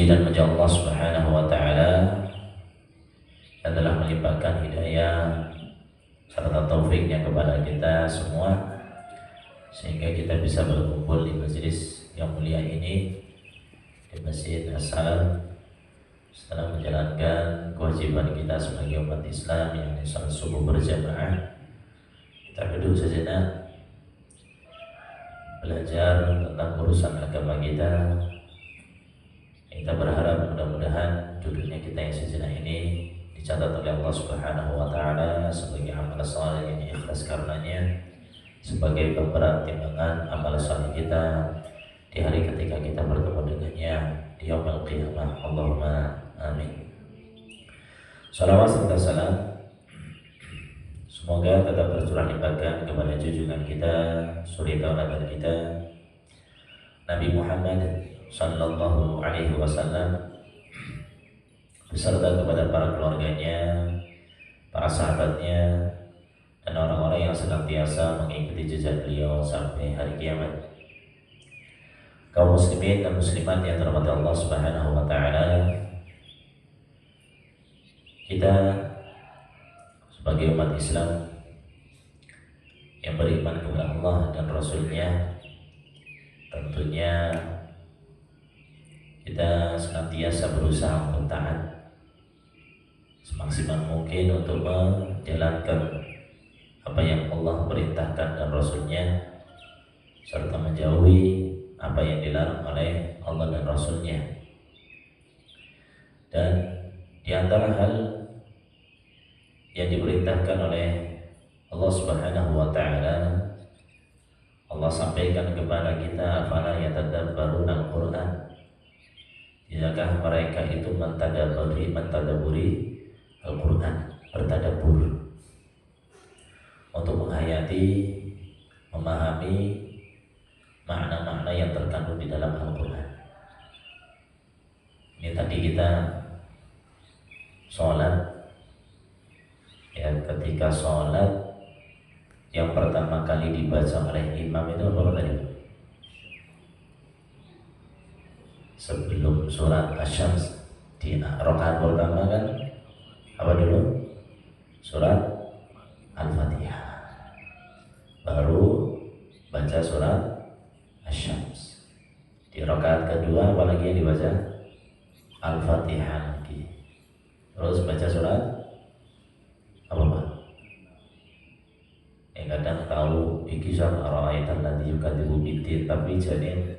Puji dan puji Allah Subhanahu wa taala yang telah melimpahkan hidayah serta taufiknya kepada kita semua sehingga kita bisa berkumpul di majelis yang mulia ini di Masjid As-Salam setelah menjalankan kewajiban kita sebagai umat Islam yang salat subuh berjamaah. Kita duduk sejenak belajar tentang urusan agama kita. Kita berharap mudah-mudahan duduknya kita yang sejenak ini dicatat oleh Allah Subhanahu wa taala sebagai amal saleh yang ikhlas karenanya, sebagai pemberat timbangan amal saleh kita di hari ketika kita bertemu dengannya di yaumul qiyamah. Allahumma amin. Salawat serta salam semoga tetap tercurah limpahkan kepada junjungan kita, suri tauladan kita, Nabi Muhammad sallallahu alaihi wasallam, beserta kepada para keluarganya, para sahabatnya, dan orang-orang yang senantiasa mengikuti jejak beliau sampai hari kiamat. Kaum muslimin dan muslimat yang dirahmati Allah Subhanahu wa taala, kita sebagai umat Islam yang beriman kepada Allah dan Rasul-Nya, tentunya kita senantiasa berusaha untuk taat semaksimal mungkin untuk menjalankan apa yang Allah perintahkan dan Rasul-Nya, serta menjauhi apa yang dilarang oleh Allah dan Rasul-Nya. Dan di antara hal yang diperintahkan oleh Allah Subhanahu wa taala, Allah sampaikan kepada kita, afala yatadabbaruna al-Qur'an, tidakkah mereka itu mentadaburi Al-Quran, bertadabur untuk menghayati, memahami makna-makna yang terkandung di dalam Al-Quran. Ini tadi kita sholat, ya, ketika sholat yang pertama kali dibaca oleh imam itu apa tadi? Sebelum surat Asy-Syams di rakaat pertama kan apa dulu? Surat Al-Fatihah. Baru baca surat Asy-Syams. Di rakaat kedua apalagi yang dibaca? Al-Fatihah lagi. Terus baca surat apa Pak? Kadang tahu iki surat Ar-Ra'aitan ladzi yukadzibu biddin, tapi jadi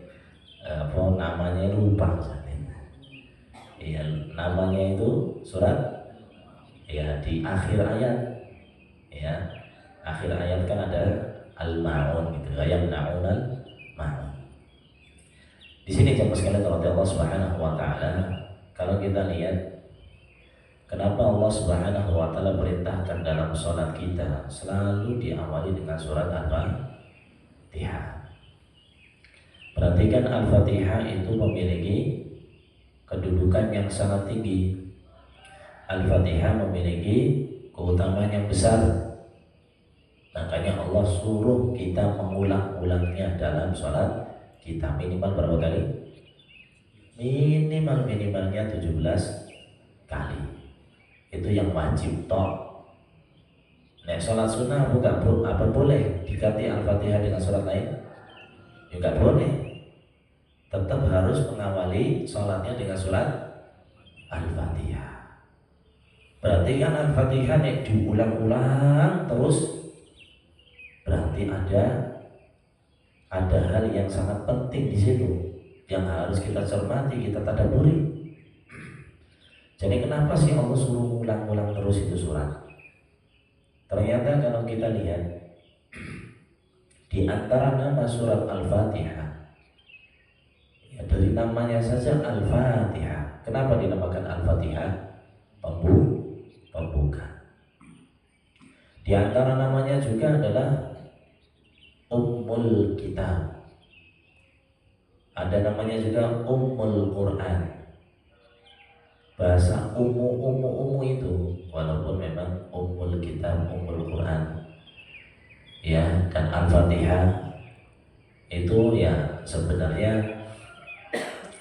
apa namanya lupa saja. Ya, namanya itu surat, ya, di akhir ayat, ya, akhir ayat kan ada al-ma'un gitu, ayat na'unal ma'un. Di sini jemaah sekalian oleh Allah Subhanahu wa taala, kalau kita lihat kenapa Allah Subhanahu wa taala perintahkan dalam sholat kita selalu diawali dengan surat Al-Fatihah. Perhatikan, Al-Fatihah itu memiliki kedudukan yang sangat tinggi. Al-Fatihah memiliki keutamaan yang besar. Makanya Allah suruh kita mengulang-ulangnya dalam sholat kita minimal berapa kali? Minimalnya 17 kali. Itu yang wajib toh. Nek sholat sunnah bukan apa boleh diganti Al-Fatihah dengan sholat lain? Juga boleh. Tetap harus mengawali sholatnya dengan surat Al-Fatihah. Berarti kan Al-Fatihah nek diulang-ulang terus, berarti ada hal yang sangat penting di situ yang harus kita cermati, kita tadabburi. Jadi kenapa sih Allah suruh ulang-ulang terus itu surat? Ternyata kalau kita lihat di antara nama surat Al-Fatihah, ya, dari namanya saja Al-Fatihah. Kenapa dinamakan Al-Fatihah? Pembuka. Di antara namanya juga adalah Ummul Kitab. Ada namanya juga Ummul Quran. Bahasa umum itu, walaupun memang Ummul Kitab, Ummul Quran, ya, dan Al-Fatihah itu ya sebenarnya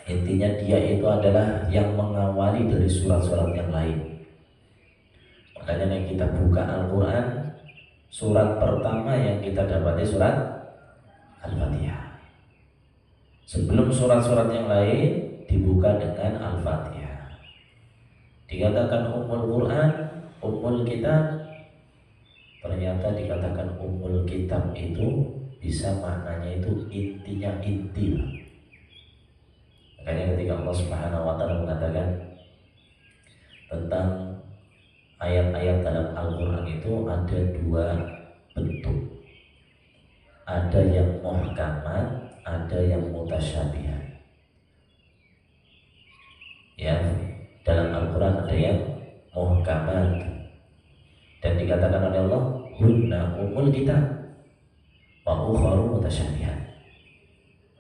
Intinya dia itu adalah yang mengawali dari surat-surat yang lain. Makanya yang kita buka Al-Quran, surat pertama yang kita dapati surat Al-Fatihah. Sebelum surat-surat yang lain dibuka dengan Al-Fatihah. Dikatakan Ummul Quran, Ummul Kitab. Ternyata dikatakan Ummul Kitab itu bisa maknanya itu intinya inti. Makanya ketika Allah Subhanahu wa taala mengatakan tentang ayat-ayat dalam Al-Quran itu ada dua bentuk. Ada yang muhkamat, ada yang mutasyabihat. Ya, dalam Al-Quran ada yang muhkamat dan dikatakan oleh Allah hunna umul kitab wa ukharu mutasyabihat.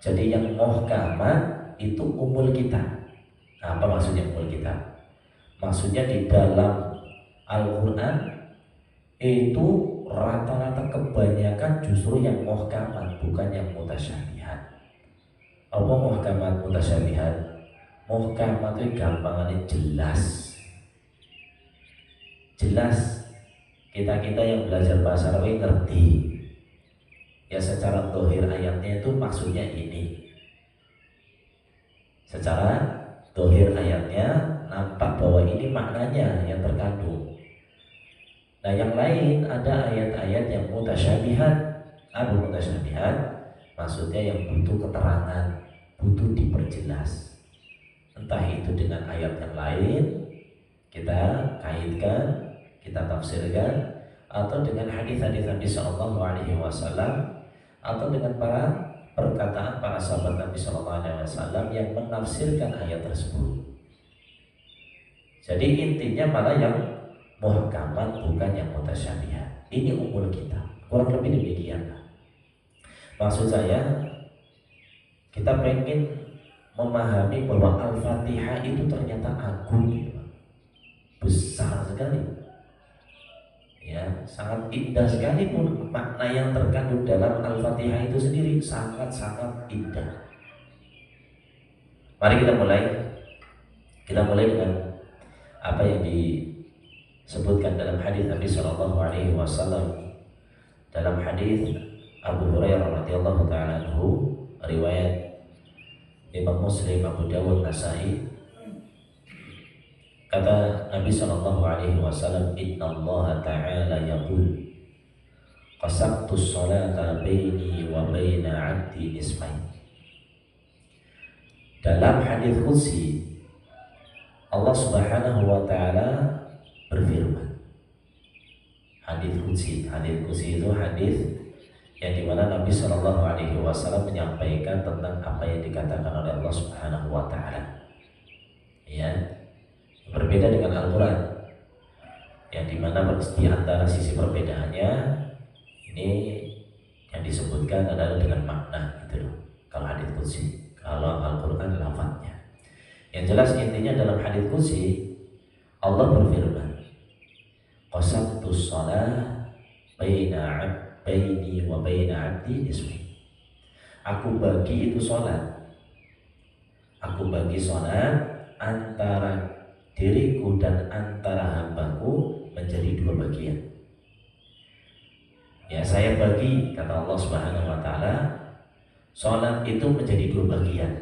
Jadi yang muhkamat itu umul kitab. Apa maksudnya umul kitab? Maksudnya di dalam Al-Quran itu rata-rata kebanyakan justru yang muhkamat, bukan yang mutasyabihat. Apa muhkamat mutasyabihat? Muhkamat itu gampangannya jelas. Jelas. Kita yang belajar bahasa Arab ngerti. Ya secara dohir ayatnya itu maksudnya ini. Secara dohir ayatnya nampak bahwa ini maknanya yang terkandung. Nah yang lain ada ayat-ayat yang mutasyabihat. Apa mutasyabihat? Maksudnya yang butuh keterangan, butuh diperjelas. Entah itu dengan ayat yang lain kita kaitkan, kita tafsirkan, atau dengan hadis-hadis Nabi Sallallahu Alaihi Wasallam, atau dengan perkataan para sahabat Nabi Sallallahu Alaihi Wasallam yang menafsirkan ayat tersebut. Jadi intinya malah yang muhkamat bukan yang mutasyabihat. Ini umul kita. Kurang lebih demikian. Maksud saya kita pengen memahami bahwa Al-Fatihah itu ternyata agung gitu. Besar sekali. Ya, sangat indah sekali pun makna yang terkandung dalam Al-Fatihah itu sendiri sangat-sangat indah. Mari kita mulai. Kita mulai dengan apa yang disebutkan dalam hadis Nabi Shallallahu Alaihi Wasallam. Dalam hadis Abu Hurairah radhiyallahu taala anhu, riwayat Imam Muslim, Abu Dawud, Nasai. Kata Nabi Shallallahu Alaihi Wasallam, Inna Allah Taala yaqul, qasamtu sholata baini wa baina abdi nisfain. Dalam hadis qudsi Allah Subhanahu wa taala berfirman. Hadis qudsi itu hadis yang dimana Nabi Shallallahu Alaihi Wasallam menyampaikan tentang apa yang dikatakan oleh Allah Subhanahu wa taala. Ya, berbeda dengan Al-Quran yang dimana di antara sisi perbedaannya ini yang disebutkan adalah dengan makna gitu loh. Kalau hadis qudsi, kalau Al-Quran lafadznya. Yang jelas intinya dalam hadis qudsi Allah berfirman, qasamtu shalah baini wa baina abdi nisfain. Aku bagi itu sholat. Aku bagi sholat antara diriku dan antara hambaku menjadi dua bagian. Ya, saya bagi, kata Allah Subhanahu wa taala, sholat itu menjadi dua bagian.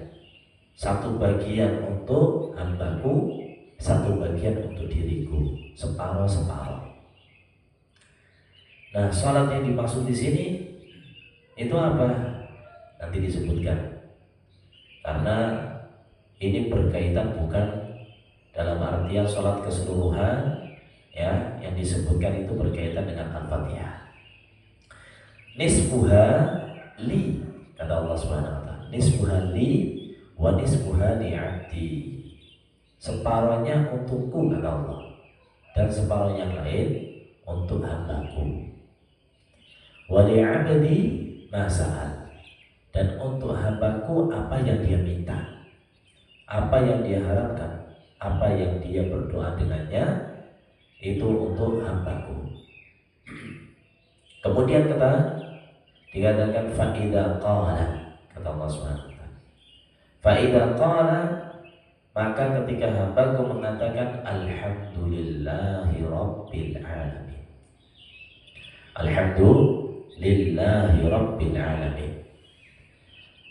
Satu bagian untuk hambaku, satu bagian untuk diriku, separuh-separuh. Nah, sholat yang dimaksud di sini itu apa? Nanti disebutkan. Karena ini berkaitan bukan dalam artian sholat keseluruhan, ya, yang disebutkan itu berkaitan dengan Al-Fatihah. Nisfuha li, kata Allah Subhanahu wa taala. Nisfuha li wa nisfuha li 'abdi. Separuhnya untukku, kata Allah, dan separuh yang lain untuk hambaku. Wa li 'abdi ma sa'al. Dan untuk hambaku apa yang dia minta, apa yang dia harapkan, apa yang dia berdoa dengannya, itu untuk hambaku. Kemudian dikatakan fa'idha qala, kata Allah SWT, Fa idza qala, maka ketika hambaku mengatakan alhamdulillahi rabbil alamin, alhamdulillahi rabbil alamin.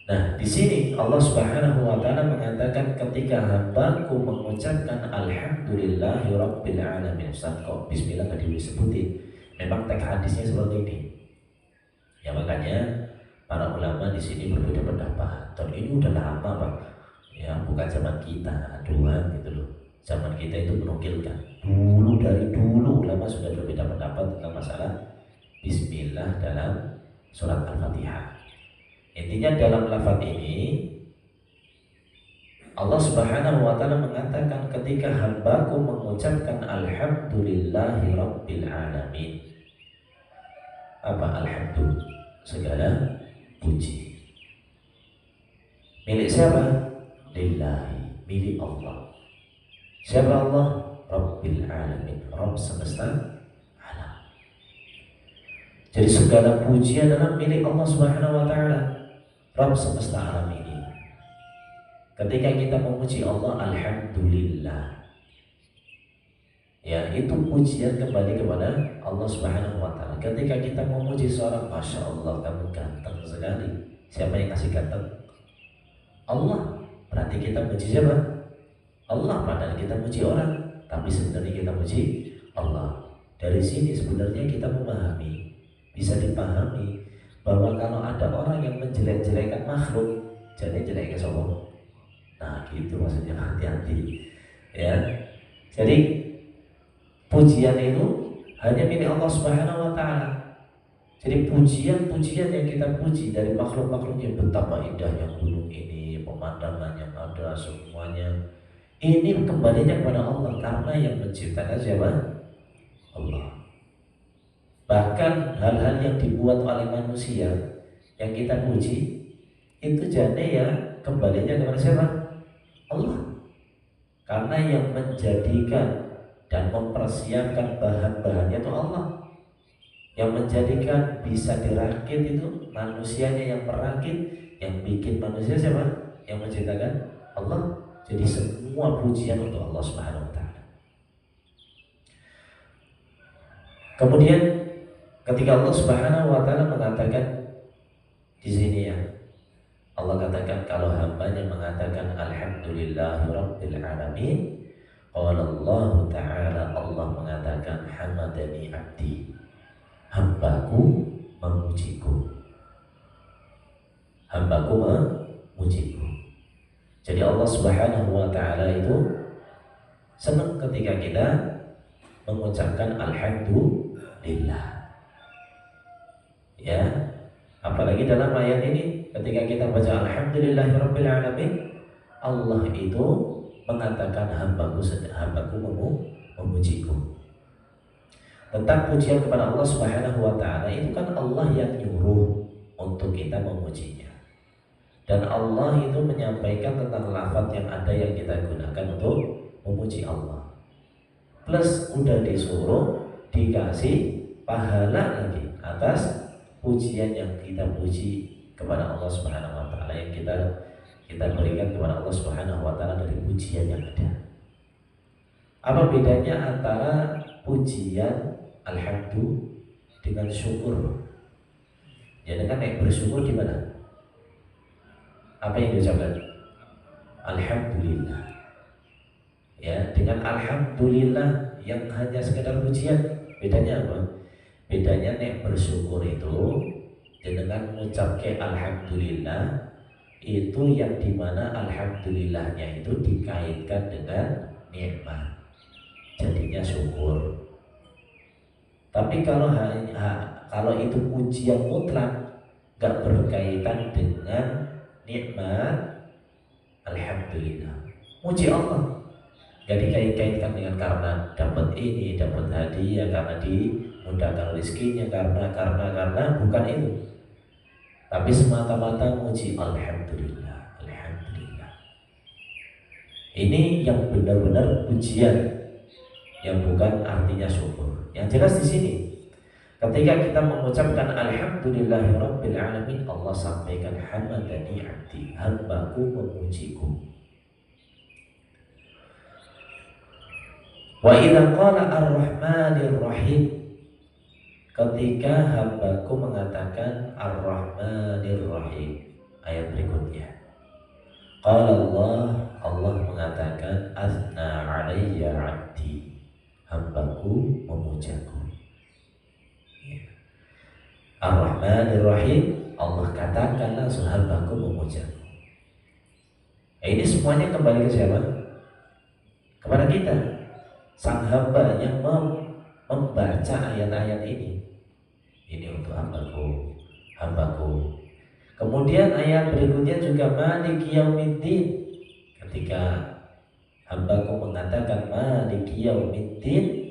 Nah, di sini Allah Subhanahu wa taala mengatakan ketika hambaku mengucapkan alhamdulillahi rabbil alamin. Ustaz, kok bismillah tadi disebutin? Memang teks hadisnya seperti ini. Ya makanya para ulama di sini berbeda pendapat. Dan ini udah lama, Pak. Ya, bukan zaman kita doang gitu loh. Zaman kita itu menukilkan. Dulu dari dulu ulama sudah berbeda pendapat tentang masalah bismillah dalam surat Al-Fatihah. Intinya dalam lafaz ini Allah Subhanahu wa taala mengatakan ketika hambaku mengucapkan alhamdulillahi rabbil alamin. Apa alhamdulillah? Segala puji milik siapa? Lillahi, milik Allah. Siapa Allah? Rabbil alamin, Rabb semesta alam. Jadi segala puji adalah milik Allah Subhanahu wa taala, Rabb semesta alam ini. Ketika kita memuji Allah alhamdulillah, ya itu pujian kembali kepada Allah Subhanahu wa taala. Ketika kita memuji seorang, masya Allah kamu ganteng sekali. Siapa yang kasih ganteng? Allah. Berarti kita puji siapa? Allah. Padahal kita puji orang, tapi sebenarnya kita puji Allah. Dari sini sebenarnya kita memahami, bisa dipahami bahwa kalau ada orang yang menjelek-jelekan makhluk, jadi jeleknya sombong. Nah gitu maksudnya, hati-hati ya. Jadi pujian itu hanya milik Allah Subhanahu wa taala. Jadi pujian-pujian yang kita puji dari makhluk-makhluk yang betapa indahnya gunung ini, pemandangan yang ada semuanya, ini kembalinya kepada Allah karena yang menciptakan siapa? Allah. Bahkan hal-hal yang dibuat oleh manusia yang kita puji itu jadi ya kembalinya kepada siapa? Allah. Karena yang menjadikan dan mempersiapkan bahan-bahannya itu Allah. Yang menjadikan bisa dirakit itu manusianya yang merakit, yang bikin manusia siapa? Yang menciptakan Allah. Jadi semua pujian untuk Allah Subhanahu wa taala. Kemudian ketika Allah Subhanahu wa taala mengatakan di sini ya, Allah katakan kalau hambanya mengatakan alhamdulillahi rabbil alamin, qala Allah taala, Allah mengatakan hamadani abdi, hambaku memujiku, hambaku memujiku. Jadi Allah Subhanahu wa taala itu senang ketika kita mengucapkan alhamdulillah. Ya, apalagi dalam ayat ini ketika kita baca alhamdulillahirabbil alamin, Allah itu mengatakan hambaku memujiku. Tentang pujian kepada Allah Subhanahu wa taala itu kan Allah yang nyuruh untuk kita memujinya. Dan Allah itu menyampaikan tentang lafaz yang ada yang kita gunakan untuk memuji Allah. Plus udah disuruh dikasih pahala lagi atas pujian yang kita puji kepada Allah Subhanahu wa taala, yang kita berikan kepada Allah Subhanahu wa taala dari pujian yang ada. Apa bedanya antara pujian alhamdulillah dengan syukur? Ya dengan bersyukur di mana? Apa yang diucapkan? Alhamdulillah. Ya, dengan alhamdulillah yang hanya sekedar pujian, bedanya apa? Bedanya nek bersyukur itu dengan mengucapkan alhamdulillah itu yang dimana alhamdulillahnya itu dikaitkan dengan nikmat, jadinya syukur. Tapi kalau itu pujian mutlak, gak berkaitan dengan nikmat, alhamdulillah, muji Allah, gak dikait-kaitkan dengan karena dapat ini, dapat hadiah, karena dimudahkan rezekinya, karena bukan itu. Tapi semata-mata muji alhamdulillah, alhamdulillah. Ini yang benar-benar pujian, yang bukan artinya syukur. Yang jelas di sini, Ketika kita mengucapkan alhamdulillahirabbil alamin, Allah sampaikan hamadani abdi, hambaku memujiku. Wa idza qala ar-rahmanir rahim, ketika hambaku mengatakan ar-rahmanir rahim, ayat berikutnya. Qala Allah mengatakan azna alayya abdi, hambaku memujaku. Ar-Rahmanir Rahim, Allah katakan langsung hambaku memujaku. Ini semuanya kembali ke siapa? Kepada kita, sang hamba yang membaca ayat-ayat ini. Ini untuk hambaku, hambaku. Kemudian ayat berikutnya juga Maliki Yaumiddin. Ketika hambaku mengatakan Maliki Yaumiddin,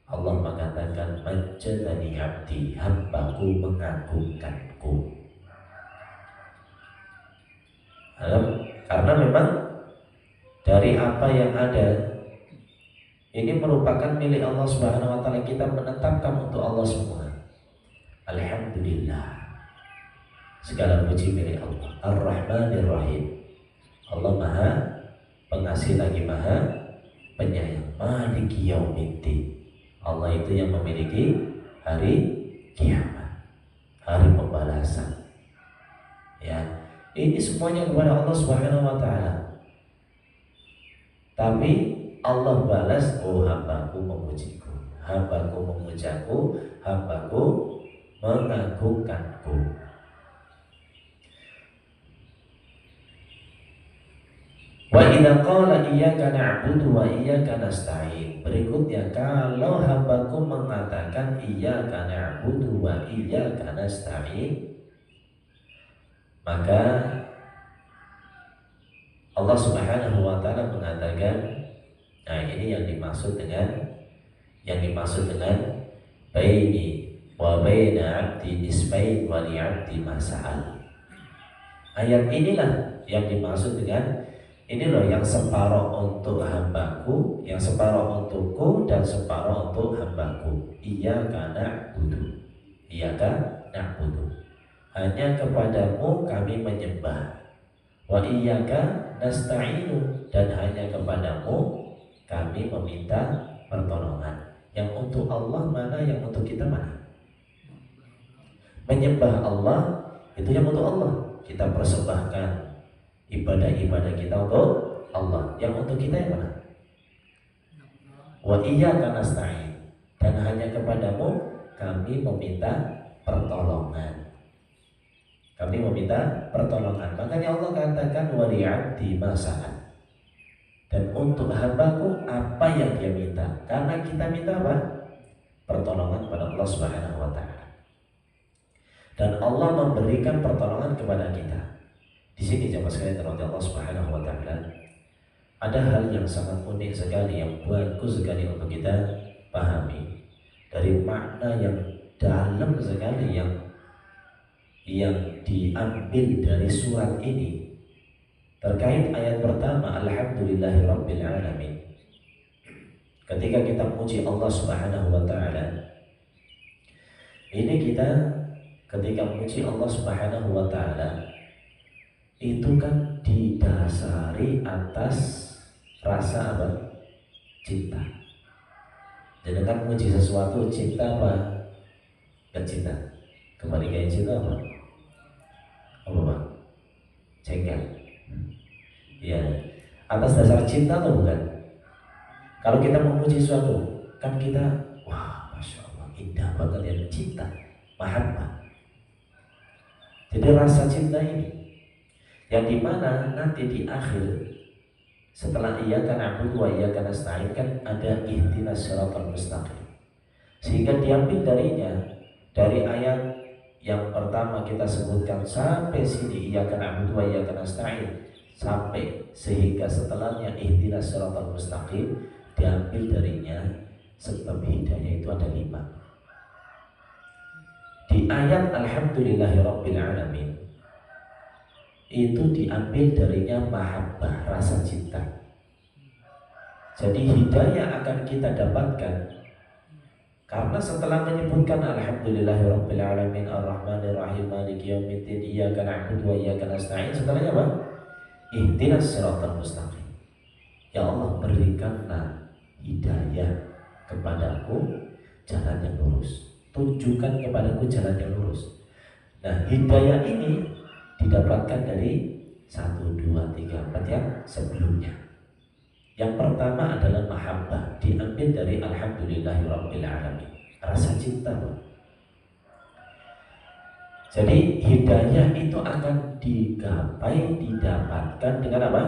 Allah mengatakan majjadani abdi, hambaku mengagungkanku. Karena memang dari apa yang ada ini merupakan milik Allah Subhanahu wa taala, kita menetapkan untuk Allah semua. Alhamdulillah, segala puji milik Allah. Ar-Rahmanir Rahim, Allah Maha Pengasih lagi Maha Penyayang. Maliki Yaumiddin, Allah itu yang memiliki hari kiamat, hari pembalasan. Ya, ini semuanya kepada Allah Subhanahu wa taala. Tapi Allah balas, oh hambaku memujiku, hambaku memujaku, hambaku mengagungkanku. Wa idza qala iyyaka na'budu wa iyyaka nasta'in. Berikutnya, kalau hambaku mengatakan iyyaka na'budu wa iyyaka nasta'in, maka Allah Subhanahu wa taala mengatakan, nah ini yang dimaksud dengan baini wa baina 'abdi nisfain wa li 'abdi ma sa'al. Ayat inilah yang dimaksud dengan ini loh, yang separuh untuk hambaku, yang separuh untukku, dan separuh untuk hambaku. Iyyaka na'budu, iyyaka na'budu, hanya kepadamu kami menyembah. Wa iyyaka nasta'inu, dan hanya kepadamu kami meminta pertolongan. Yang untuk Allah mana, yang untuk kita mana? Menyembah Allah itu yang untuk Allah, kita persembahkan ibadah-ibadah kita untuk Allah. Yang untuk kita yang mana? Wa iyyaka nasta'in, dan hanya kepadamu kami meminta pertolongan. Kami meminta pertolongan. Makanya Allah katakan wa li'abdi ma sa'al, dan untuk hambaku apa yang dia minta. Karena kita minta apa? Pertolongan kepada Allah Subhanahu wa taala. Dan Allah memberikan pertolongan kepada kita. Di sini jemaah sekalian dirahmati Allah Subhanahu wa taala, ada hal yang sangat unik sekali, yang bagus sekali untuk kita pahami, dari makna yang dalam sekali yang diambil dari surat ini terkait ayat pertama alhamdulillahirabbil alamin. Ketika kita memuji Allah Subhanahu wa taala, ini kita ketika memuji Allah Subhanahu wa taala itu kan didasari atas rasa apa? Cinta. Dan dengan memuji sesuatu, cinta apa? Dan cinta. Kembali ke cinta apa? Apa Pak? Cengkel. Ya, atas dasar cinta atau bukan? Kalau kita memuji sesuatu, kan kita, wah, masya Allah, indah banget ya, cinta, mahabbah. Jadi rasa cinta ini, yang dimana nanti di akhir setelah iyyaka na'budu wa iyyaka nasta'in kan ada ihdinas siratal mustaqim, sehingga diambil darinya, dari ayat yang pertama kita sebutkan sampai sini iyyaka na'budu wa iyyaka nasta'in, sampai sehingga setelahnya ihdinas siratal mustaqim, diambil darinya sebab hidayah itu ada 5. Di ayat alhamdulillahirabbil alamin itu diambil darinya mahabbah, rasa cinta. Jadi hidayah akan kita dapatkan Karena setelah menyebutkan alhamdulillahirabbil alamin arrahmanir rahim maliki yaumiddin iyyaka na'budu wa iyyaka nasta'in, setelahnya apa? Ihdinas siratal mustaqim. Ya Allah, berikanlah hidayah kepadaku jalan yang lurus. Tunjukkan kepadaku jalan yang lurus. Nah, hidayah ini didapatkan dari 1, 2, 3, 4 yang sebelumnya. Yang pertama adalah mahabbah, diambil dari alhamdulillahirabbil alamin, rasa cinta. Jadi hidayah itu akan digapai, didapatkan dengan apa?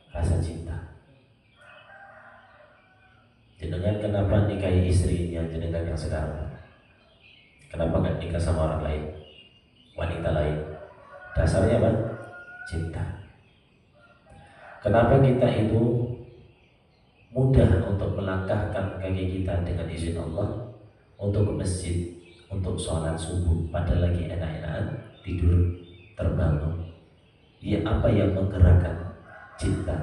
Rasa cinta. Jenengan kenapa nikahi istrinya jenengan yang sekarang? Kenapa nggak nikah sama orang lain, wanita lain? Dasarnya apa? Cinta. Kenapa kita itu mudah untuk melangkahkan kaki kita dengan izin Allah untuk ke masjid, untuk sholat subuh, padahal lagi enak-enakan tidur terbangun? Ya, apa yang menggerakkan? Cinta.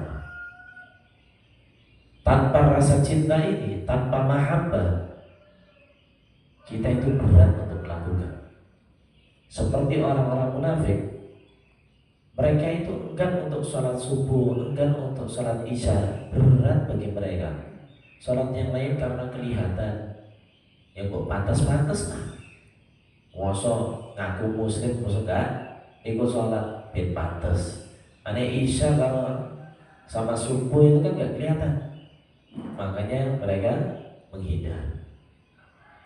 Tanpa rasa cinta ini, tanpa mahabbah, kita itu berat untuk melakukan. Seperti orang-orang munafik, mereka itu enggan untuk sholat subuh, enggan untuk sholat isya, berat bagi mereka. Sholat yang lain karena kelihatan, yang kok pantas-pantas lah. Mosok ngaku muslim, mosok enggak ikut sholat, ben pantas. Aneh isya kalau sama subuh itu kan nggak kelihatan, makanya mereka menghindar.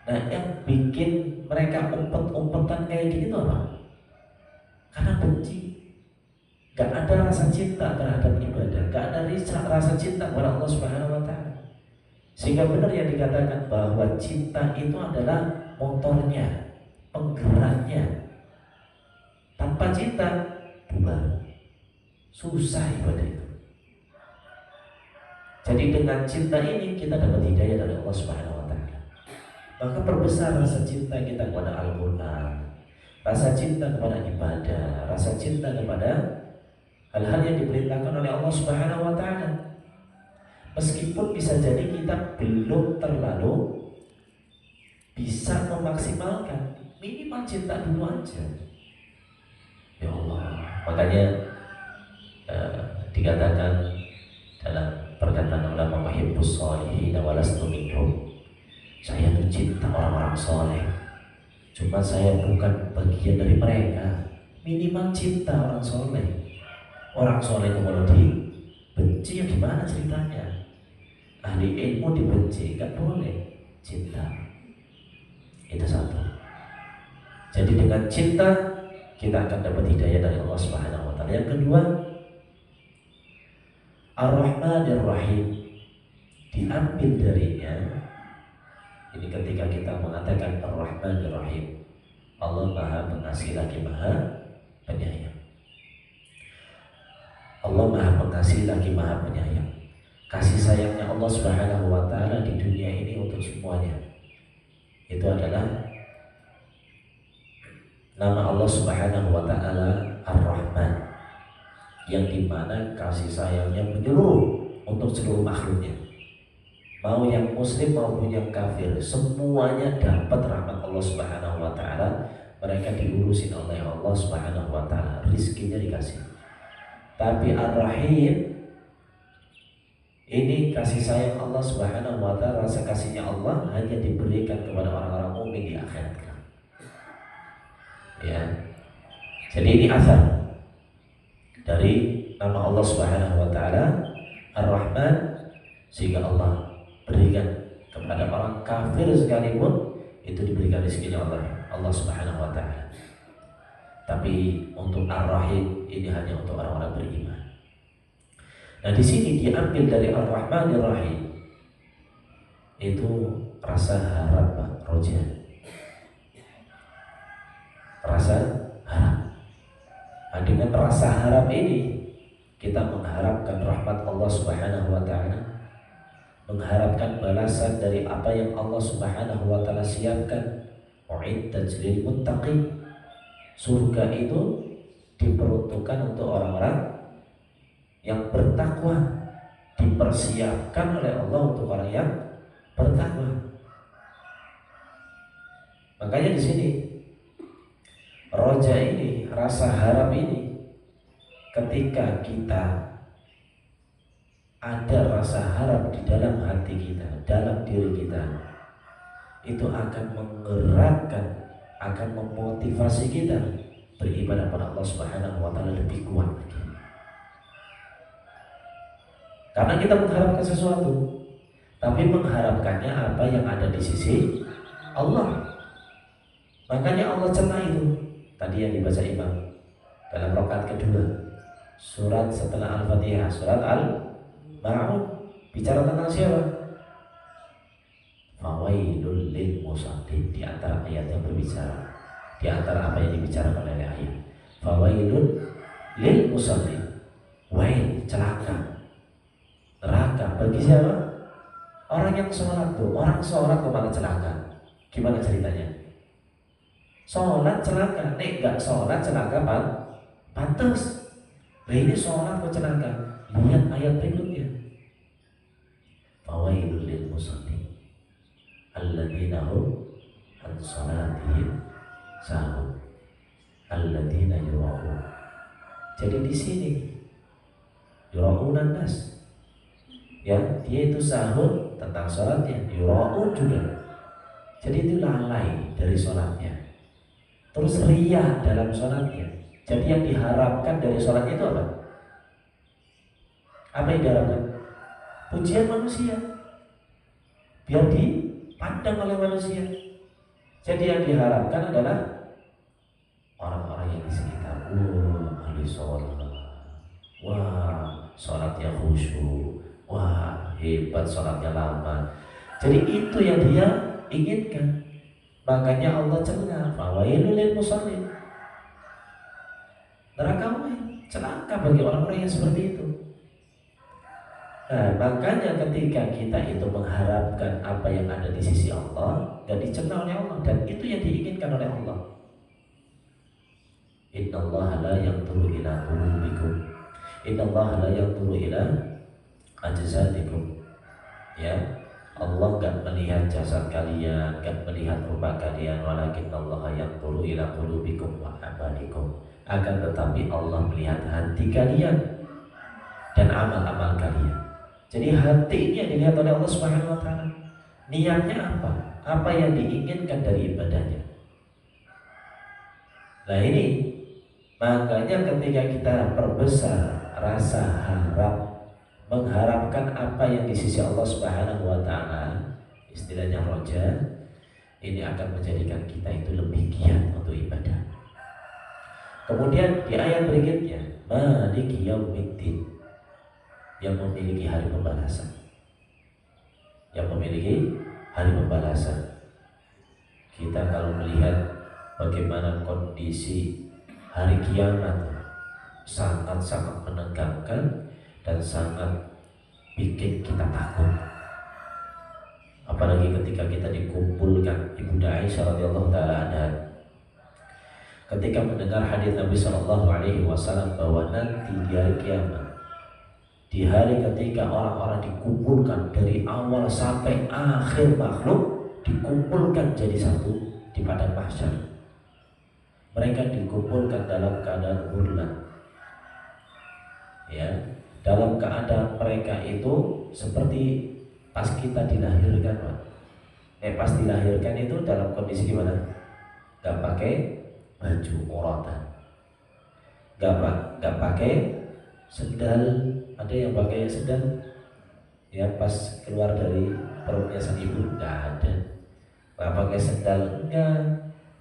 Nah, yang bikin mereka umpet-umpetan kayak gini tuh apa? Karena benci. Gak ada rasa cinta terhadap ibadah, gak ada rasa cinta kepada Allah Subhanahu wa Ta'ala. Sehingga benar yang dikatakan bahwa cinta itu adalah motornya, penggeraknya. Tanpa cinta, bubar, susah ibadah itu. Jadi dengan cinta ini kita dapat hidayah dari Allah Subhanahu wa Ta'ala. Maka perbesar rasa cinta kita kepada Al-Quran, rasa cinta kepada ibadah, rasa cinta kepada hal-hal yang diperintahkan oleh Allah Subhanahu wa Ta'ala. Meskipun bisa jadi kita belum terlalu bisa memaksimalkan, minimal cinta dulu aja. Ya Allah, makanya dikatakan dalam perkataan ulama, wahibbus sholihin walastu minhum. Saya tuh cinta orang-orang soleh, cuma saya bukan bagian dari mereka. Minimal cinta orang soleh. Orang soleh itu kalau dibenci ya gimana ceritanya? Ahli ilmu dibenci, gak boleh. Cinta itu satu. Jadi dengan cinta kita akan dapat hidayah dari Allah Subhanahu wa Ta'ala. Yang kedua, Ar-Rahmanir Rahim, diambil darinya. Ini ketika kita mengatakan Ar-Rahmanir Rahim, Allah Maha Pengasih lagi Maha Penyayang. Allah Maha Pengasih lagi Maha Penyayang. Kasih sayangnya Allah Subhanahu wa Ta'ala di dunia ini untuk semuanya. Itu adalah nama Allah Subhanahu wa Ta'ala Ar-Rahman, yang dimana kasih sayangnya menyeluruh untuk seluruh makhluknya. Mau yang muslim maupun yang kafir, semuanya dapat rahmat Allah Subhanahu wa Ta'ala. Mereka diurusin oleh Allah Subhanahu wa Ta'ala, rizkinya dikasih. Tapi Ar-Rahim ini kasih sayang Allah Subhanahu wa Ta'ala, rasa kasihnya Allah hanya diberikan kepada orang-orang mukmin di akhirat. Ya. Jadi ini asal dari nama Allah Subhanahu wa Ta'ala Ar-Rahman, sehingga Allah berikan kepada orang kafir sekalipun itu diberikan rezekinya Allah Subhanahu wa Ta'ala. Tapi untuk Ar-Rahim ini hanya untuk orang-orang beriman. Nah, di sini diambil dari Ar-Rahmanir Rahim itu rasa harap, Pak Roja. Rasa harap. Nah, dengan rasa harap ini kita mengharapkan rahmat Allah Subhanahu wa Ta'ala, mengharapkan balasan dari apa yang Allah Subhanahu wa Ta'ala siapkan. Uiddat lil muttaqin. Surga itu diperuntukkan untuk orang-orang yang bertakwa, dipersiapkan oleh Allah untuk orang yang bertakwa. Makanya di sini roja ini, rasa harap ini, ketika kita ada rasa harap di dalam hati kita, dalam diri kita, itu akan menggerakkan, akan memotivasi kita beribadah pada Allah Subhanahu wa taala lebih kuat lagi. Karena kita mengharapkan sesuatu, tapi mengharapkannya apa yang ada di sisi Allah. Makanya Allah cela itu tadi yang dibaca imam dalam rakaat kedua, surat setelah Al-Fatihah, surat Al-Ma'un, bicara tentang siapa? Fawailul lil musallin, di antara ayat yang berbicara, di antara apa yang dibicarakan oleh ayat. Fawailul lil musallin, wail, celaka, neraka bagi siapa? Orang yang sholat tuh, orang sholat kok malah celaka. Gimana ceritanya? Sholat celaka, nek gak sholat celaka pantas. Nah ini sholat kok celaka. Lihat ayat berikutnya. Fawailul lil musallin alladzina hum an sholatihim sahun alladzina yura'un. Jadi di sini yura'unan nas, ya, dia itu sahun tentang sholatnya, yura'un juga. Jadi itu lalai dari sholatnya, terus riya dalam sholatnya. Jadi yang diharapkan dari sholatnya itu apa? Apa yang diharapkan? Pujian manusia, biar dipandang oleh manusia. Jadi yang diharapkan adalah orang-orang yang di sekitar. Wah, ahli sholat, wah, sholatnya khusyuk, wah, hebat sholatnya lama. Jadi itu yang dia inginkan. Makanya Allah cela, fawailul lil musallin, neraka celaka bagi orang-orang yang seperti itu. Nah, makanya ketika kita itu mengharapkan apa yang ada di sisi Allah, dan dicela oleh Allah, dan itu yang diinginkan oleh Allah. Innallaha la yanzuru ila qulubikum, innallaha la yanzuru ila ajsadikum. Ya, Allah gak melihat jasad kalian, gak melihat rupa kalian, walakin Allah yanzuru ila qulubikum wa amalikum. Akan tetapi Allah melihat hati kalian dan amal-amal kalian. Jadi hati ini yang dilihat oleh Allah Subhanahu wa taala. Niatnya apa? Apa yang diinginkan dari ibadahnya. Nah ini, makanya ketika kita perbesar rasa harap, mengharapkan apa yang di sisi Allah Subhanahu wa taala, istilahnya roja, ini akan menjadikan kita itu lebih giat untuk ibadah. Kemudian di ayat berikutnya, Maliki Yaumiddin, yang memiliki hari pembalasan, yang memiliki hari pembalasan. Kita kalau melihat bagaimana kondisi hari kiamat, sangat-sangat menegangkan dan sangat bikin kita takut. Apalagi ketika kita dikumpulkan, Ibunda Aisyah radhiyallahu taala anha ketika mendengar hadis Nabi sallallahu alaihi wasallam bahwa nanti di hari kiamat, di hari ketika orang-orang dikumpulkan dari awal sampai akhir makhluk dikumpulkan jadi satu di padang mahsyar. Mereka dikumpulkan dalam keadaan hurlan, ya, dalam keadaan mereka itu seperti pas kita dilahirkan, Pak. Pas dilahirkan itu dalam kondisi gimana? Gak pakai baju oratan, gak pakai sendal. Ada yang pakai sendal, ya, pas keluar dari perutnya sang ibu, gak ada. Gak pakai sendal enggak,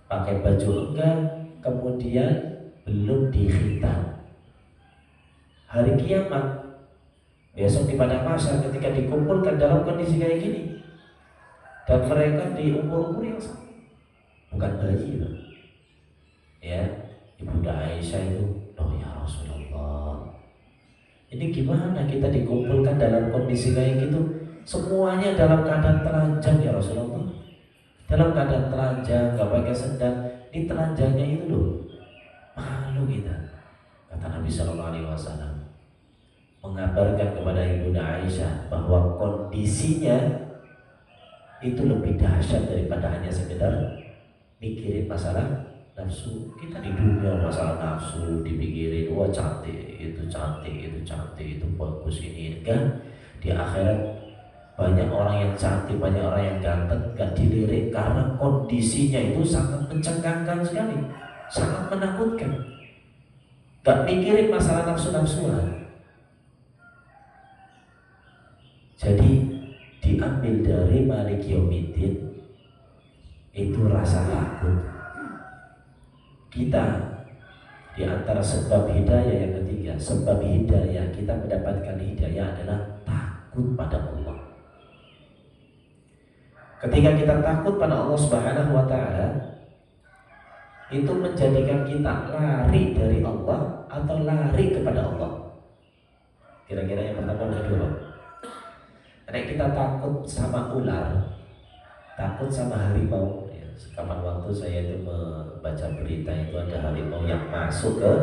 pakai baju enggak, kemudian belum dikhitan. Hari kiamat besok di padang mahsyar ketika dikumpulkan dalam kondisi kayak gini, dan mereka di umur-umur yang sama, bukan bayi, loh. Ya, Ibunda Aisyah itu, oh ya Rasulullah, ini gimana kita dikumpulkan dalam kondisi kayak gitu? Semuanya dalam keadaan telanjang ya Rasulullah. Dalam keadaan telanjang, gak pakai sendal. Di telanjangnya itu loh, malu kita. Kata Nabi SAW mengabarkan kepada Ibunda Aisyah bahwa kondisinya itu lebih dahsyat daripada hanya sekedar mikirin masalah nafsu. Kita di dunia masalah nafsu dipikirin, wah cantik, itu bagus, ini enggak. Di akhirat banyak orang yang cantik, banyak orang yang ganteng, gak dilirik karena kondisinya itu sangat mencengangkan sekali, sangat menakutkan. Gak mikirin masalah nafsu-nafsuan. Jadi diambil dari Malik Yaumiddin itu rasa takut. Kita di antara sebab hidayah yang ketiga, sebab hidayah kita mendapatkan hidayah adalah takut pada Allah. Ketika kita takut pada Allah Subhanahu wa taala, itu menjadikan kita lari dari Allah atau lari kepada Allah. Kira-kira yang pertama dan kedua. Karena kita takut sama ular, takut sama harimau. Kapan waktu saya itu membaca berita itu ada harimau yang masuk ke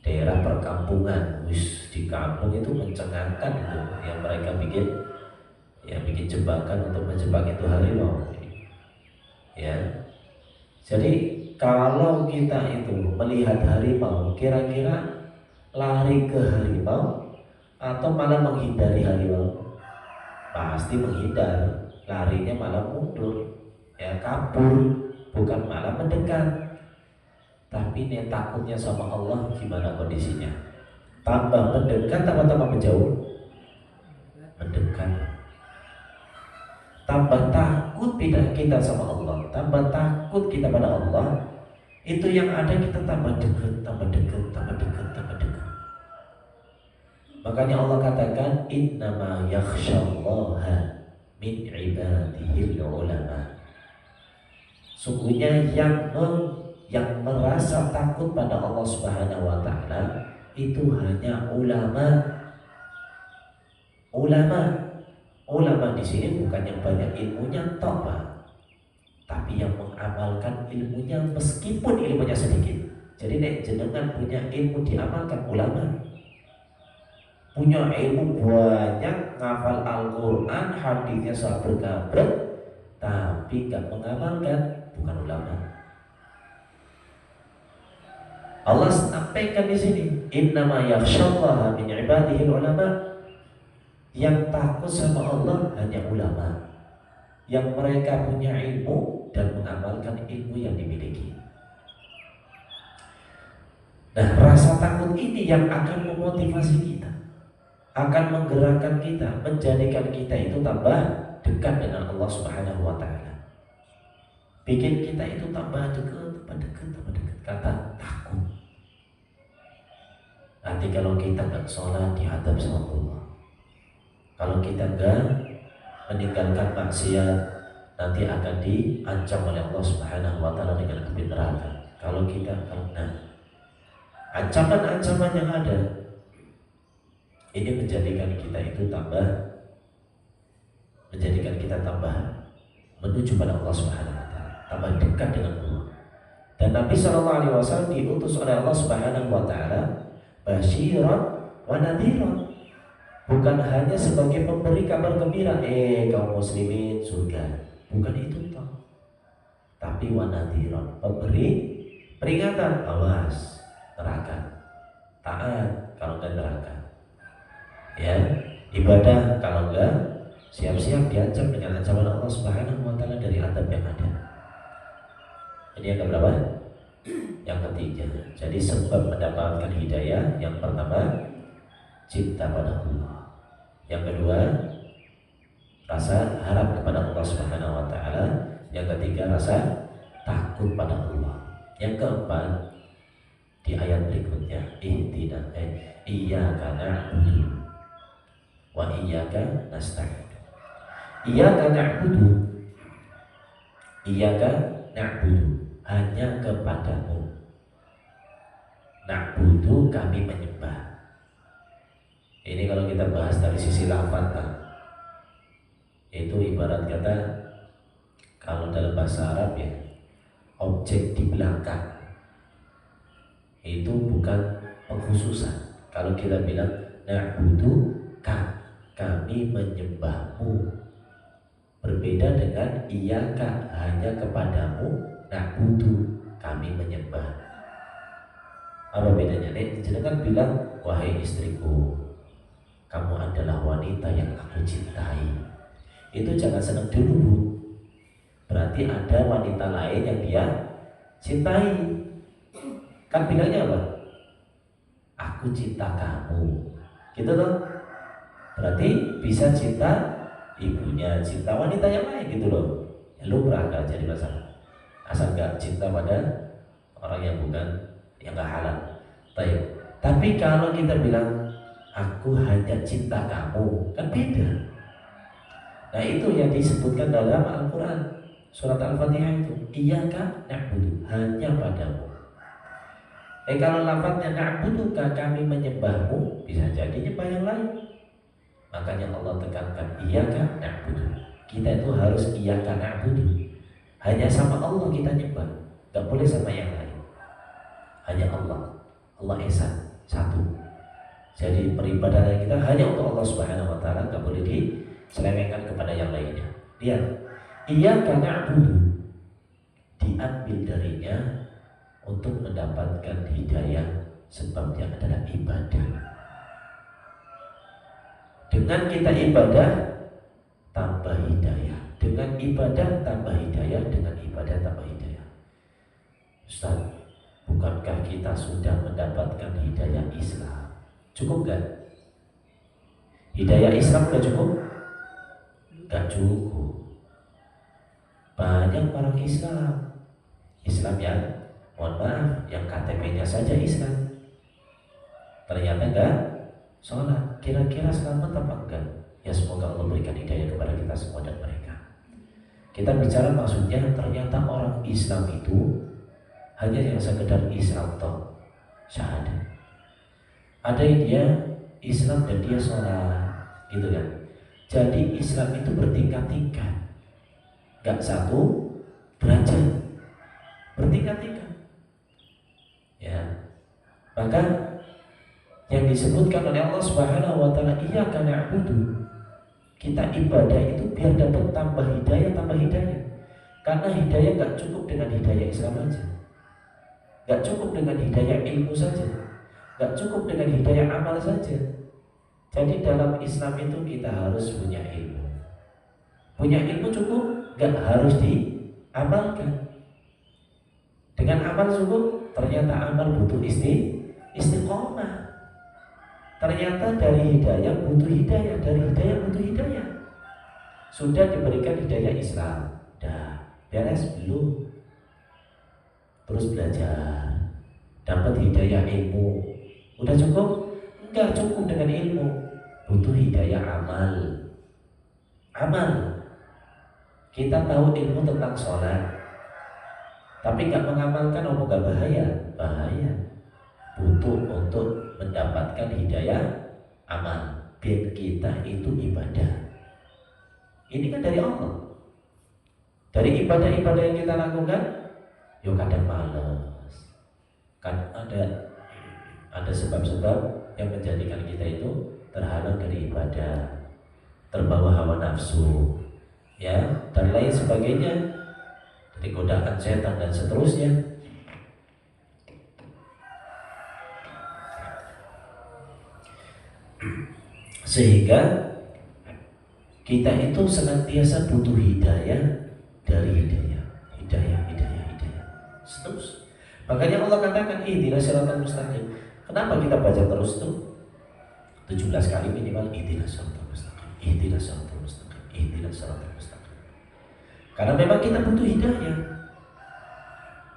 daerah perkampungan. Di kampung itu mencengangkan itu, yang mereka bikin jebakan untuk menjebak itu harimau. Ya, jadi kalau kita itu melihat harimau, kira-kira lari ke harimau atau malah menghindari harimau? Pasti menghindar, larinya malah mundur, ya kabur, bukan malah mendekat. Tapi ini takutnya sama Allah gimana kondisinya? Tambah mendekat, tambah menjauh? Mendekat. Tambah takut tidak kita sama Allah, tambah takut kita pada Allah, itu yang ada kita tambah dekat, tambah dekat, tambah dekat, tambah dekat. Makanya Allah katakan innama yakhsyallaha min ibadihil ulama. Sungguhnya yang merasa takut pada Allah Subhanahu wa taala itu hanya ulama. Ulama di sini bukan yang banyak ilmunya toh, tapi yang mengamalkan ilmunya meskipun ilmunya sedikit. Jadi nek jenengan punya ilmu diamalkan, ulama. Punya ilmu banyak, ngafal Al-Quran, hadisnya sabar-kabar, tapi gak mengamalkan, bukan ulama. Allah sampaikan di sini, innama yakhsyallaha min ibadihil ulama. Yang takut sama Allah hanya ulama, yang mereka punya ilmu dan mengamalkan ilmu yang dimiliki. Nah, rasa takut ini yang akan memotivasi kita, akan menggerakkan kita, menjadikan kita itu tambah dekat dengan Allah Subhanahu wa taala. Bikin kita itu tambah dekat, tambah dekat, tambah dekat. Kata takut. Nanti kalau kita gak sholat dihadap sama Allah, kalau kita gak meninggalkan maksiat, nanti akan diancam oleh Allah Subhanahu wa taala dengan api neraka. Kalau kita karena ancaman-ancaman yang ada, ini menjadikan kita tambah menuju pada Allah Subhanahu wa taala, tambah dekat dengan Allah. Dan Nabi sallallahu alaihi wasallam diutus oleh Allah Subhanahu wa taala basyiran wa nadhiran, bukan hanya sebagai pemberi kabar gembira, kaum muslimin surga, bukan itu toh. Tapi wa nadhiran, pemberi peringatan, awas neraka, taat kalau enggak neraka. Ya, ibadah kalau enggak siap-siap diancam dengan ancaman Allah Subhanahu wa taala dari azab yang ada. Ini yang keberapa? Yang ketiga. Jadi sebab mendapatkan hidayah, yang pertama cinta pada Allah. Yang kedua rasa harap kepada Allah Subhanahu wa taala. Yang ketiga rasa takut pada Allah. Yang keempat di ayat berikutnya, iyyaka na'budu wa iyyaka nasta'in. Iyyaka na'budu, hanya kepadamu. Na'budu, kami menyembah. Ini kalau kita bahas dari sisi lafaz, itu ibarat kata kalau dalam bahasa Arab ya, objek di belakang itu bukan pengkhususan. Kalau kita bilang na'budu, kami menyembahmu, berbeda dengan iyyaka, hanya kepadamu na'budu, kami menyembah. Apa bedanya? Jenengan bilang, wahai istriku, kamu adalah wanita yang aku cintai. Itu jangan senang dulu, Bu. Berarti ada wanita lain yang dia cintai. Kan bilangnya apa? Aku cinta kamu. Gitu loh. Berarti bisa cinta ibunya, cinta wanita yang lain gitu loh. Ya, lumrah, gak jadi masalah. Asal gak cinta pada orang yang bukan, yang gak halal. Tapi kalau kita bilang aku hanya cinta kamu, kan beda. Nah itu yang disebutkan dalam Al-Quran surat Al-Fatihah itu, iyyaka na'budu, hanya padamu. Kalau lafadznya na'buduka, kami menyembahmu, bisa jadi nyembah yang lain. Makanya Allah tekankan iyyaka na'budu. Kita itu harus iyyaka na'budu. Hanya sama Allah kita nyembah, gak boleh sama yang lain. Hanya Allah. Allah Esa, satu. Jadi peribadatan kita hanya untuk Allah Subhanahu wa taala, gak boleh diselewengkan kepada yang lainnya. Lihat, iyyaka na'budu diambil darinya untuk mendapatkan hidayah, sebabnya adalah ibadah. Dengan kita ibadah tambah hidayah, dengan ibadah tambah hidayah, dengan ibadah tambah hidayah. Ustaz, bukankah kita sudah mendapatkan hidayah Islam? Cukup gak? Hidayah Islam gak cukup? Gak cukup. Banyak orang Islam yang, mohon maaf, yang KTP-nya saja Islam, ternyata gak sholat. Kira-kira selamat apa enggak? Ya semoga Allah berikan hidayah kepada kita semua dan mereka. Kita bicara maksudnya, ternyata orang Islam itu hanya yang sekedar Islam toh, syahadat. Ada yang dia Islam dan dia sholat, gitu kan. Jadi Islam itu bertingkat-tingkat, gak satu derajat, bertingkat-tingkat. Ya, maka yang disebutkan oleh Allah Subhanahu wa taala, iyyaka na'budu, kita ibadah itu biar dapat tambah hidayah. Karena hidayah gak cukup dengan hidayah Islam aja, gak cukup dengan hidayah ilmu saja, gak cukup dengan hidayah amal saja. Jadi dalam Islam itu kita harus punya ilmu. Punya ilmu cukup, gak harus diamalkan. Dengan amal cukup, ternyata amal butuh istiqomah. Ternyata dari hidayah butuh hidayah, dari hidayah butuh hidayah. Sudah diberikan hidayah Islam, dah beres belum? Terus belajar, dapat hidayah ilmu, udah cukup? Enggak cukup dengan ilmu, butuh hidayah amal. Kita tahu ilmu tentang sholat, tapi nggak mengamalkan, apa nggak bahaya? Bahaya. Butuh untuk mendapatkan hidayah amal, biar kita itu ibadah. Ini kan dari Allah. Dari ibadah-ibadah yang kita lakukan, yuk kadang malas. Kan ada sebab-sebab yang menjadikan kita itu terhalang dari ibadah, terbawa hawa nafsu, ya, dan lain sebagainya, dari godaan setan dan seterusnya. Sehingga kita itu senantiasa butuh hidayah dari hidayah. Terus, makanya Allah katakan ihdinas siratal mustaqim. Kenapa kita baca terus tuh? 17 kali minimal, ihdinas siratal mustaqim. Karena memang kita butuh hidayah.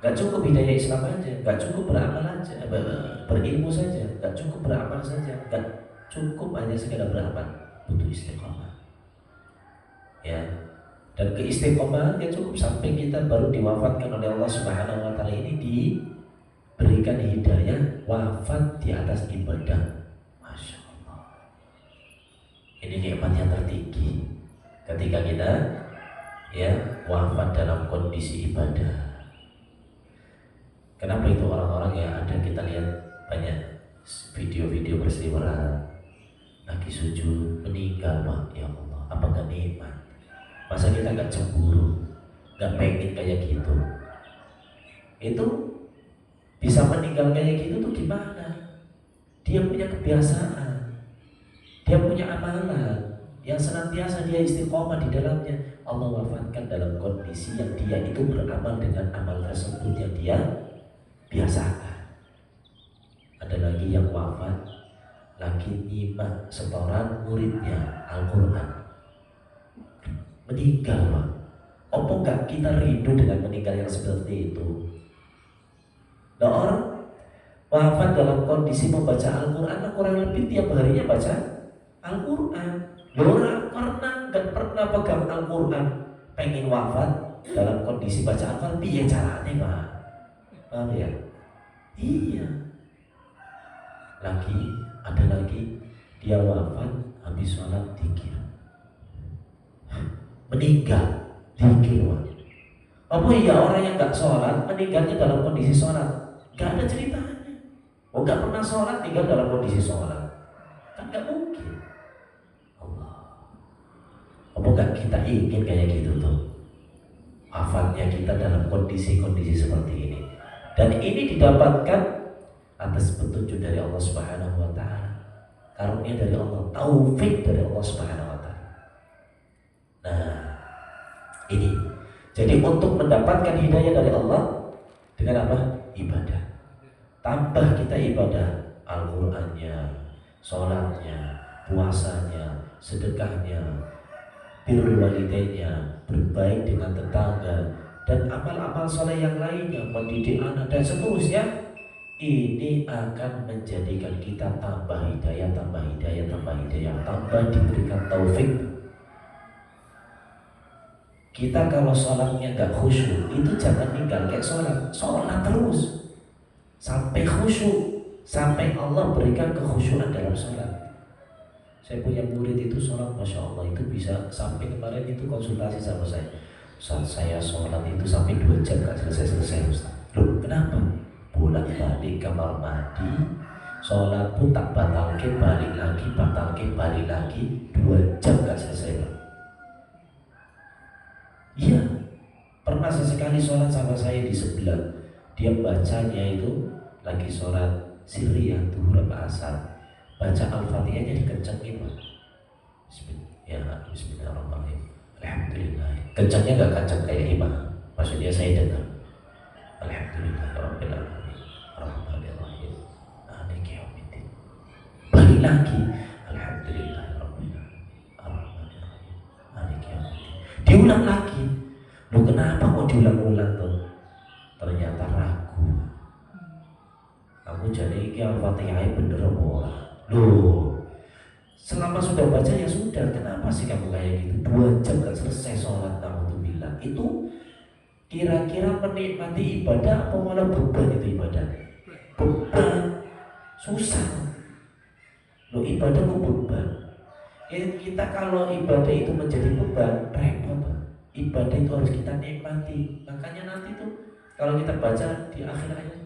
Gak cukup hidayah Islam aja, gak cukup beramal aja, berilmu saja, gak cukup beramal saja, gak cukup hanya sekedar beramal, butuh istiqomah. Ya, dan keistiqomahan ya cukup sampai kita baru diwafatkan oleh Allah Subhanahu wa taala ini, diberikan hidayah wafat di atas ibadah. Masya Allah. Ini nikmat yang tertinggi ketika kita ya wafat dalam kondisi ibadah. Kenapa itu orang-orang yang ada kita lihat banyak video-video berseliweran lagi sujud meninggal, Pak, ya Allah, apakah nikmat? Masa kita gak cemburu, gak pengen kayak gitu? itu bisa meninggal kayak gitu tuh gimana? Dia punya kebiasaan, dia punya amalan yang senantiasa dia istiqomah di dalamnya. Allah wafatkan dalam kondisi yang dia itu beramal dengan amal tersebut yang dia biasakan. Ada lagi yang wafat lagi nyimak setoran muridnya Al-Quran, meninggal Pak. Apa enggak kita rindu dengan meninggal yang seperti itu? Nah, orang wafat dalam kondisi membaca Al-Quran, kurang lebih tiap harinya baca Al-Quran. Orang nggak pernah pegang Al-Quran, pengen wafat dalam kondisi baca Al-Quran, piye caranya Pak? Paham ya? Iya. Ada lagi dia wafat habis sholat dzikir, meninggal dzikir Pak. Apa iya orang yang nggak sholat meninggalnya dalam kondisi sholat? Gak ada ceritanya. Oh, gak pernah sholat tinggal dalam kondisi sholat, kan gak mungkin. Allah, apa gak kita ingin kayak gitu tuh, wafatnya kita dalam kondisi-kondisi seperti ini. Dan ini didapatkan atas petunjuk dari Allah Subhanahu wa Ta'ala, karunia dari Allah, taufik dari Allah Subhanahu wa Ta'ala. Nah, ini jadi untuk mendapatkan hidayah dari Allah dengan apa? Ibadah. Tambah kita ibadah, Al-Qur'annya, sholatnya, puasanya, sedekahnya, birrul walidainnya, berbaik dengan tetangga, dan amal-amal soleh yang lainnya, mendidik anak dan seterusnya. Ini akan menjadikan kita tambah hidayah, tambah hidayah, tambah hidayah, tambah diberikan taufik. Kita kalau sholatnya gak khusyuk, itu jangan tinggal kayak sholat terus sampai khusyuk, sampai Allah berikan kekhusyuan dalam sholat. Saya punya murid itu sholat, masya Allah, itu bisa sampai kemarin itu konsultasi sama saya. Saat saya sholat itu sampai 2 jam gak selesai Ustaz. Loh, kenapa? Bolak balik kamar mandi, sholat pun tak batalke, balik lagi, batalke, balik lagi, 2 jam gak selesai. Iya, pernah sesekali sholat sama saya di sebelah, dia bacanya itu lagi sholat sirriyah duhur apa asar, baca Al-Fatihahnya dikencengin Pak. Bismillahirrahmanirrahim, alhamdulillah. Kencangnya gak kencang kayak imam, maksudnya saya dengar alhamdulillahirabbil alamin arrahmanirrahim maliki yaumiddin, balik lagi alhamdulillahirabbil alamin arrahmanirrahim maliki yaumiddin, diulang lagi. Loh, kenapa kok diulang-ulang tuh? Ternyata ragu. Aku jadi iki Al-Fatihah bener apa ora? Loh, selama sudah baca ya sudah, kenapa sih kamu kayak gitu? 2 jam gak selesai sholat, alhamdulillah. Itu kira-kira menikmati ibadah apa malah beban itu ibadah? Beban, susah. Loh, ibadah kok beban? Ya, kita kalau ibadah itu menjadi beban, repot. Ibadah itu harus kita nikmati. Makanya nanti tuh kalau kita baca di akhir ayat,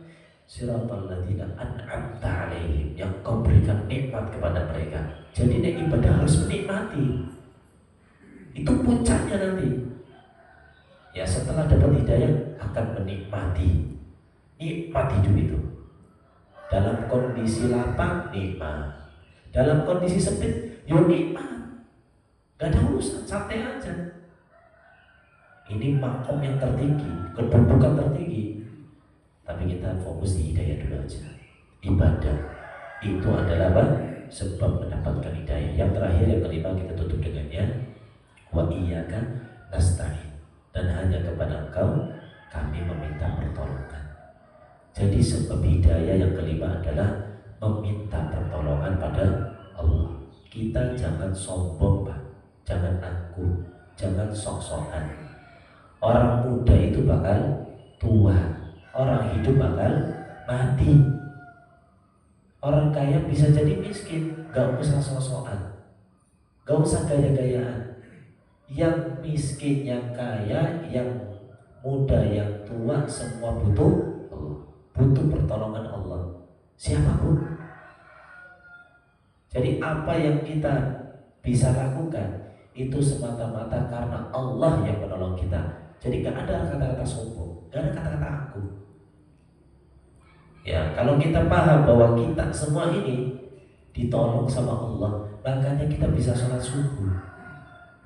siratal ladzina an'amta alaihim, yang kau berikan nikmat kepada mereka. Jadi ibadah harus menikmati. Itu puncaknya nanti. Ya, setelah dapat hidayah akan menikmati. Nikmat hidup itu. Dalam kondisi lapang nikmat, dalam kondisi sempit yo nikmat. Gak ada urusan, santai aja. Ini makom yang tertinggi, kedudukan tertinggi. Tapi kita fokus di hidayah dulu aja. Ibadah itu adalah apa? Sebab mendapatkan hidayah. Yang terakhir, yang kelima, kita tutup dengannya, wa iyyaka nasta'in, dan hanya kepada Engkau kami meminta pertolongan. Jadi sebab hidayah yang kelima adalah meminta pertolongan pada Allah. Kita jangan sombong Pak, jangan angkuh, jangan sok-sokan. Orang muda itu bakal tua, orang hidup bakal mati. Orang kaya bisa jadi miskin, gak usah sok-sokan, gak usah gaya-gayaan. Yang miskin, yang kaya, yang muda, yang tua, semua butuh Allah, butuh pertolongan Allah, siapapun. Jadi apa yang kita bisa lakukan itu semata-mata karena Allah yang menolong kita. Jadi gak ada kata-kata sombong, gak ada kata-kata aku. Ya, kalau kita paham bahwa kita semua ini ditolong sama Allah, makanya kita bisa sholat subuh.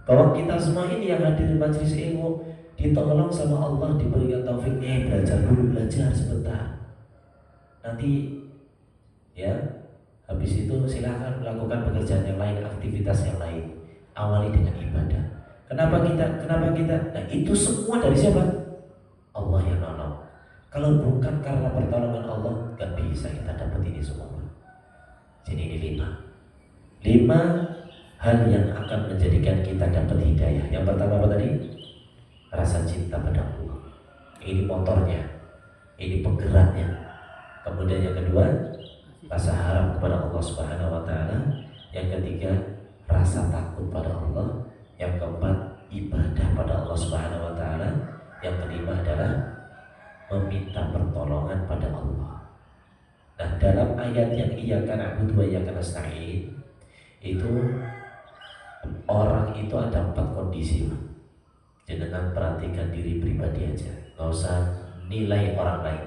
Bahwa kita semua ini yang hadir di majelis ilmu ditolong sama Allah, diberikan taufik, belajar dulu, belajar sebentar. Nanti ya, habis itu silakan melakukan pekerjaan yang lain, aktivitas yang lain. Awali dengan ibadah. Kenapa kita? Nah, itu semua dari siapa? Allah yang nolong. Kalau bukan karena pertolongan Allah, gak bisa kita dapat ini semua. Jadi ini 5 hal yang akan menjadikan kita dapat hidayah. Yang pertama apa tadi? Rasa cinta pada Allah. Ini motornya, ini penggeraknya. Kemudian yang kedua, rasa harap kepada Allah Subhanahu wa taala. Yang ketiga, rasa takut pada Allah. Yang keempat, ibadah pada Allah Subhanahu wa taala. Yang kelima adalah meminta pertolongan pada Allah. Nah, dalam ayat yang iyyaka na'budu wa iyyaka nasta'in itu orang itu ada 4 kondisi. Jangan perhatikan diri pribadi aja, nggak usah nilai orang lain.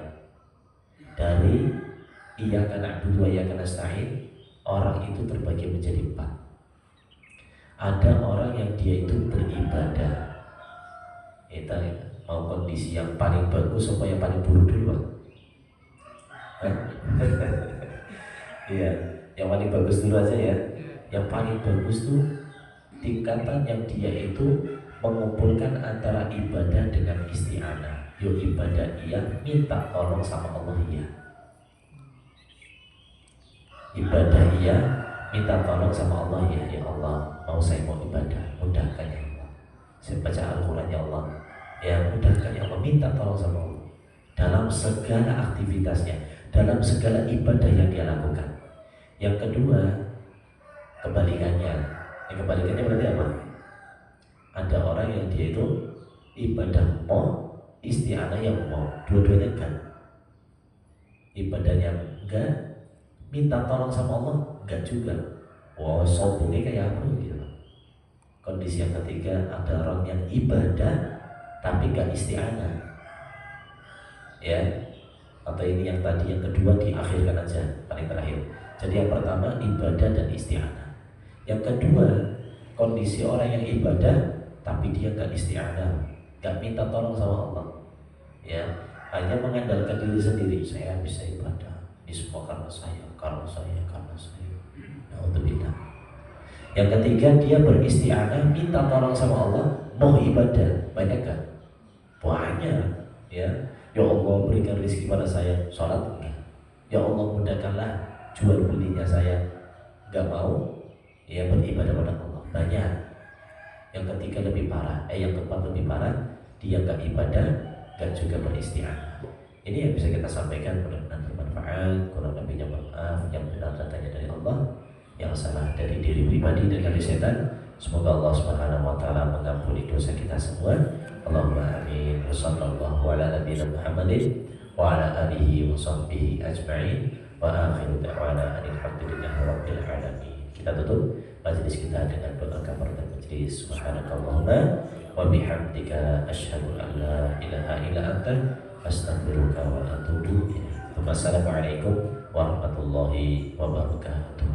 Dari iyyaka na'budu wa iyyaka nasta'in, orang itu terbagi menjadi 4. Ada orang yang dia itu beribadah. Kita mau kondisi yang paling bagus atau yang paling buruk dulu, Pak? Iya, yang paling bagus dulu aja ya. Yang paling bagus tuh tingkatan yang dia itu mengumpulkan antara ibadah dengan isti'anah. Yo ibadah iya, minta tolong sama Allah iya. Ibadah iya, minta tolong sama Allah ya. Ya Allah, saya mau ibadah, mudahkan ya Allah. Saya baca Al-Quran ya Allah, ya mudahkan ya Allah, minta tolong sama Allah dalam segala aktivitasnya, dalam segala ibadah yang dia lakukan. Yang kedua, kebalikannya. Kebalikannya berarti apa? Ada orang yang dia itu ibadah mau, isti'anah yang mau, dua-duanya kan. Ibadahnya enggak, minta tolong sama Allah enggak juga. Wah, sombongnya kayak apa gitu. Kondisi yang ketiga, ada orang yang ibadah tapi enggak isti'anah. Ya. Atau ini yang tadi, yang kedua diakhirkan aja, paling terakhir. Jadi yang pertama ibadah dan isti'anah. Yang kedua, kondisi orang yang ibadah tapi dia enggak isti'anah, enggak minta tolong sama Allah. Ya, hanya mengandalkan diri sendiri. Saya bisa ibadah, ini semua karena saya. Alhamdulillah. Yang ketiga, dia beristi'anah, minta tolong sama Allah, mau ibadah. Banyak kan? Banyak. Ya, ya Allah berikan rezeki pada saya, sholat enggak. Ya Allah mudahkanlah jual belinya saya, enggak mau. Ya, beribadah pada Allah. Banyak. Yang ketiga lebih parah, yang keempat lebih parah, dia enggak ibadah, enggak juga beristi'anah. Ini yang bisa kita sampaikan, mudah-mudahan bermanfaat. Kurang lebihnya maaf, yang benar datanya dari Allah, yang salah dari diri pribadi dan dari setan. Semoga Allah Subhanahu wa taala mengampuni dosa kita semua. Allahumma amin. Wassallallahu ala nabiyina Muhammadin wa ala alihi wa sahbihi ajma'in. Wa akhiru da'wana alhamdulillahi rabbil alamin. Kita tutup majelis kita dengan doa kafaratul majlis. Subhanakallahumma wa bihamdika asyhadu an la ilaha illa anta astaghfiruka wa atubu ilaik. Wassalamualaikum warahmatullahi wabarakatuh.